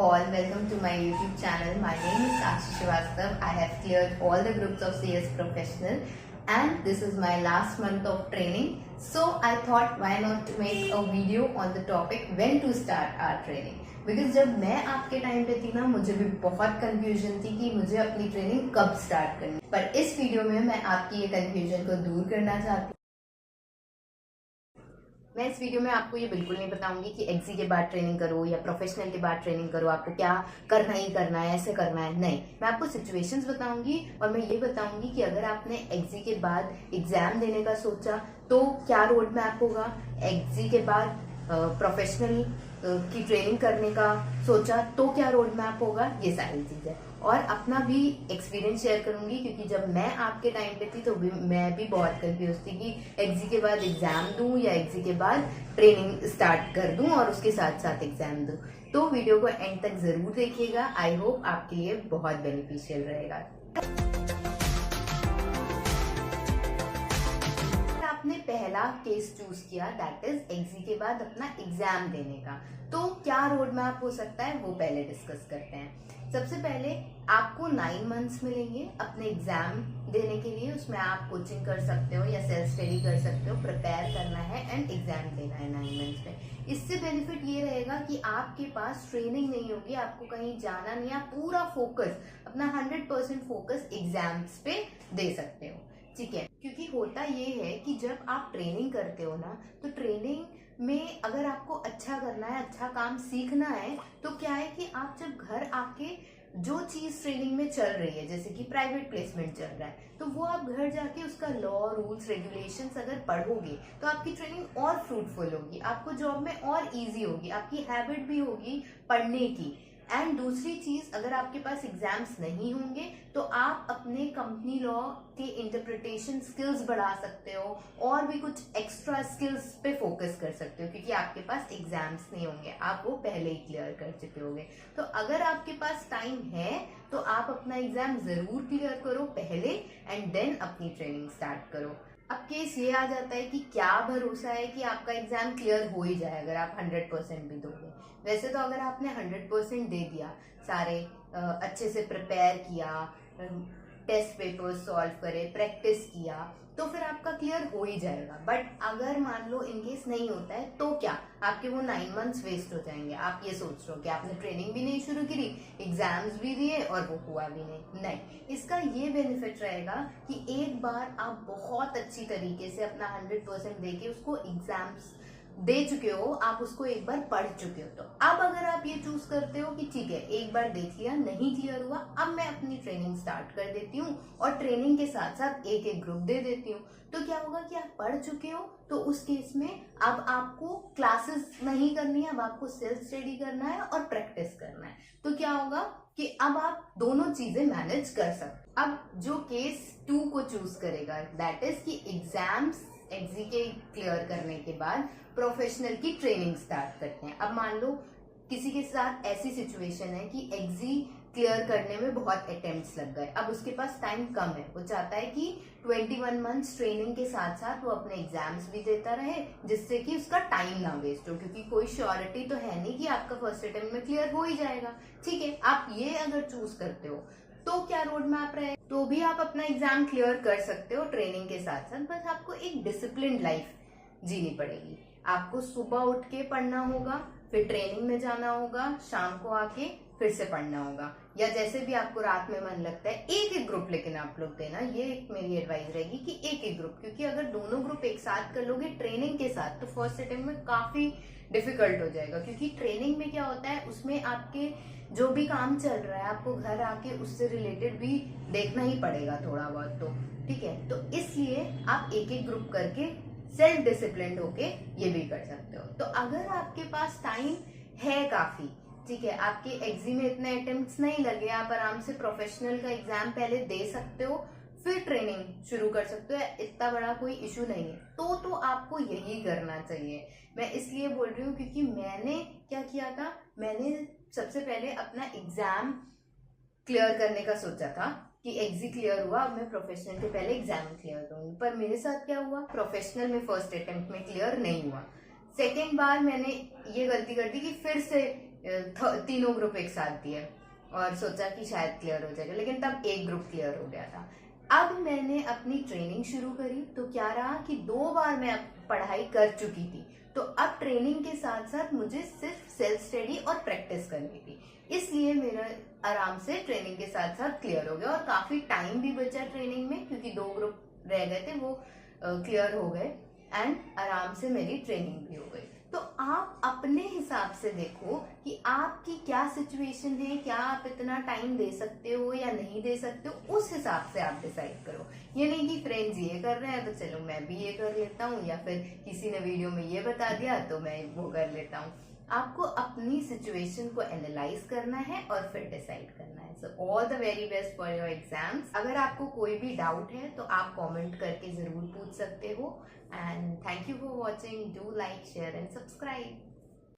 all, welcome to my YouTube channel. My name is Sakshi Srivastav. I have cleared all the groups of CS professional and this is my last month of training. So I thought why not to make a video on the topic when to start our training. Because जब मैं आपके time पे थी ना, मुझे भी बहुत confusion थी कि मुझे अपनी ट्रेनिंग कब स्टार्ट करनी। पर इस वीडियो में मैं आपकी ये कंफ्यूजन को दूर करना चाहती हूँ। मैं इस वीडियो में आपको ये बिल्कुल नहीं बताऊंगी कि एक्सी के बाद ट्रेनिंग करो या प्रोफेशनल के बाद ट्रेनिंग करो, आपको क्या करना ही करना है, ऐसे करना है। नहीं, मैं आपको सिचुएशंस बताऊंगी और मैं ये बताऊंगी कि अगर आपने एक्सी के बाद एग्जाम देने का सोचा तो क्या रोड मैप होगा, एक्सी के बाद प्रोफेशनल की ट्रेनिंग करने का सोचा तो क्या रोड मैप होगा, ये सारी चीजें। और अपना भी एक्सपीरियंस शेयर करूंगी क्योंकि जब मैं आपके टाइम पे थी तो मैं भी बहुत कंफ्यूज थी कि एक्सी के बाद एग्जाम दूं या एक्सी के बाद ट्रेनिंग स्टार्ट कर दूं और उसके साथ साथ एग्जाम दूं। तो वीडियो को एंड तक जरूर देखिएगा। आई होप आपके लिए बहुत बेनिफिशियल रहेगा। आपने पहला केस चूज किया, दैट इज एक्सी के बाद अपना एग्जाम देने का, तो क्या रोड मैप हो सकता है वो पहले डिस्कस करते हैं। सबसे पहले आपको 9 मंथ्स मिलेंगे अपने एग्जाम देने के लिए। उसमें आप कोचिंग कर सकते हो या सेल्फ स्टडी कर सकते हो, प्रिपेयर करना है एंड एग्जाम देना है 9 मंथ्स में। इससे बेनिफिट ये रहेगा कि आपके पास ट्रेनिंग नहीं होगी, आपको कहीं जाना नहीं, आप पूरा फोकस अपना 100% फोकस एग्जाम्स पे दे सकते हो। ठीक है, क्योंकि होता ये है कि जब आप ट्रेनिंग करते हो ना, तो ट्रेनिंग में अगर आपको अच्छा करना है, अच्छा काम सीखना है, तो क्या है कि आप जब घर आके जो चीज ट्रेनिंग में चल रही है, जैसे कि प्राइवेट प्लेसमेंट चल रहा है, तो वो आप घर जाके उसका लॉ, रूल्स, रेगुलेशंस अगर पढ़ोगे तो आपकी ट्रेनिंग और फ्रूटफुल होगी, आपको जॉब में और इजी होगी, आपकी हैबिट भी होगी पढ़ने की। एंड दूसरी चीज, अगर आपके पास एग्जाम्स नहीं होंगे तो आप अपने कंपनी लॉ के इंटरप्रिटेशन स्किल्स बढ़ा सकते हो और भी कुछ एक्स्ट्रा स्किल्स पे फोकस कर सकते हो, क्योंकि आपके पास एग्जाम्स नहीं होंगे, आप वो पहले ही क्लियर कर चुके होंगे। तो अगर आपके पास टाइम है तो आप अपना एग्जाम जरूर क्लियर करो पहले एंड देन अपनी ट्रेनिंग स्टार्ट करो। अब केस ये आ जाता है कि क्या भरोसा है कि आपका एग्जाम क्लियर हो ही जाए अगर आप 100% भी दोगे। वैसे तो अगर आपने 100% दे दिया, सारे अच्छे से प्रिपेयर किया, टेस्ट पेपर सॉल्व करे, प्रैक्टिस किया, तो फिर आपका क्लियर हो ही जाएगा। बट अगर मान लो इनकेस नहीं होता है तो क्या, आपके वो 9 मंथ्स वेस्ट हो जाएंगे। आप ये सोच रहे हो कि आपने ट्रेनिंग भी नहीं शुरू करी, एग्जाम्स भी दिए और वो हुआ भी नहीं। इसका ये बेनिफिट रहेगा कि एक बार आप बहुत अच्छी तरीके से अपना 100% देके उसको एग्जाम्स दे चुके हो, आप उसको एक बार पढ़ चुके हो। तो अब अगर आप ये चूज करते हो कि ठीक है, एक बार देख लिया, नहीं क्लियर हुआ, अब मैं अपनी ट्रेनिंग स्टार्ट कर देती हूँ और ट्रेनिंग के साथ साथ एक एक ग्रुप दे देती हूँ, तो क्या होगा कि आप पढ़ चुके हो। तो उस केस में अब आपको क्लासेस नहीं करनी है, अब आपको सेल्फ स्टडी करना है और प्रैक्टिस करना है। तो क्या होगा कि अब आप दोनों चीजें मैनेज कर सकते। अब जो केस 2 को चूज करेगा, दैट इज कि एग्जाम्स एक्सी के क्लियर करने के बाद प्रोफेशनल की ट्रेनिंग स्टार्ट करते हैं। अब मान लो किसी के साथ ऐसी सिचुएशन है कि एक्सी क्लियर करने में बहुत अटेम्प्ट्स लग गए, अब उसके पास टाइम कम है, वो चाहता है कि 21 मंथ्स ट्रेनिंग के साथ साथ वो अपने एग्जाम्स भी देता रहे, जिससे कि उसका टाइम ना वेस्ट हो, क्योंकि कोई श्योरिटी तो है नहीं कि आपका फर्स्ट अटेम्प्ट में क्लियर हो ही जाएगा। ठीक है, आप ये अगर चूज करते हो तो क्या रोड मैप रहे, तो भी आप अपना एग्जाम क्लियर कर सकते हो ट्रेनिंग के साथ साथ। बस आपको एक डिसिप्लिन लाइफ जीनी पड़ेगी। आपको सुबह उठ के पढ़ना होगा, फिर ट्रेनिंग में जाना होगा, शाम को आके फिर से पढ़ना होगा, या जैसे भी आपको रात में मन लगता है। एक एक ग्रुप लेकिन आप लोग देना, ये एक मेरी एडवाइस रहेगी कि एक एक ग्रुप, क्योंकि अगर दोनों ग्रुप एक साथ कर लोगे ट्रेनिंग के साथ तो फर्स्ट अटेम्प्ट में काफी डिफिकल्ट हो जाएगा। क्योंकि ट्रेनिंग में क्या होता है, उसमें आपके जो भी काम चल रहा है आपको घर आके उससे रिलेटेड भी देखना ही पड़ेगा थोड़ा बहुत, तो ठीक है। तो इसलिए आप एक एक ग्रुप करके सेल्फ डिसिप्लिन होके ये भी कर सकते हो। तो अगर आपके पास टाइम है काफी, ठीक है, आपके एक्सी में इतने अटेम्प्ट्स नहीं लगे, आप आराम से प्रोफेशनल का एग्जाम पहले दे सकते हो, फिर ट्रेनिंग शुरू कर सकते हो, इतना बड़ा कोई इशू नहीं है, तो आपको यही करना चाहिए। मैं इसलिए बोल रही हूँ क्योंकि मैंने क्या किया था, मैंने सबसे पहले अपना एग्जाम क्लियर करने का सोचा था कि एक्सी क्लियर हुआ, अब मैं प्रोफेशनल के पहले एग्जाम क्लियर करूंगी। पर मेरे साथ क्या हुआ, प्रोफेशनल में फर्स्ट अटेम्प्ट में क्लियर नहीं हुआ। सेकेंड बार मैंने ये गलती कर दी कि फिर से तीनों ग्रुप एक साथ दिए और सोचा कि शायद क्लियर हो जाएगा, लेकिन तब एक ग्रुप क्लियर हो गया था। अब मैंने अपनी ट्रेनिंग शुरू करी तो क्या रहा कि 2 बार मैं पढ़ाई कर चुकी थी, तो अब ट्रेनिंग के साथ साथ मुझे सिर्फ सेल्फ स्टडी और प्रैक्टिस करनी थी, इसलिए मेरा आराम से ट्रेनिंग के साथ साथ क्लियर हो गया और काफी टाइम भी बचा ट्रेनिंग में, क्योंकि 2 ग्रुप रह गए थे वो क्लियर हो गए एंड आराम से मेरी ट्रेनिंग भी हो गई। तो आप अपने हिसाब से देखो कि आपकी क्या सिचुएशन है, क्या आप इतना टाइम दे सकते हो या नहीं दे सकते हो, उस हिसाब से आप डिसाइड करो। ये नहीं कि फ्रेंड्स ये कर रहे हैं तो चलो मैं भी ये कर लेता हूँ, या फिर किसी ने वीडियो में ये बता दिया तो मैं वो कर लेता हूँ। आपको अपनी सिचुएशन को एनालाइज करना है और फिर डिसाइड करना है। So all the very best for your exams. अगर आपको कोई भी डाउट है तो आप कमेंट करके जरूर पूछ सकते हो। And thank you for watching. Do like, share and subscribe.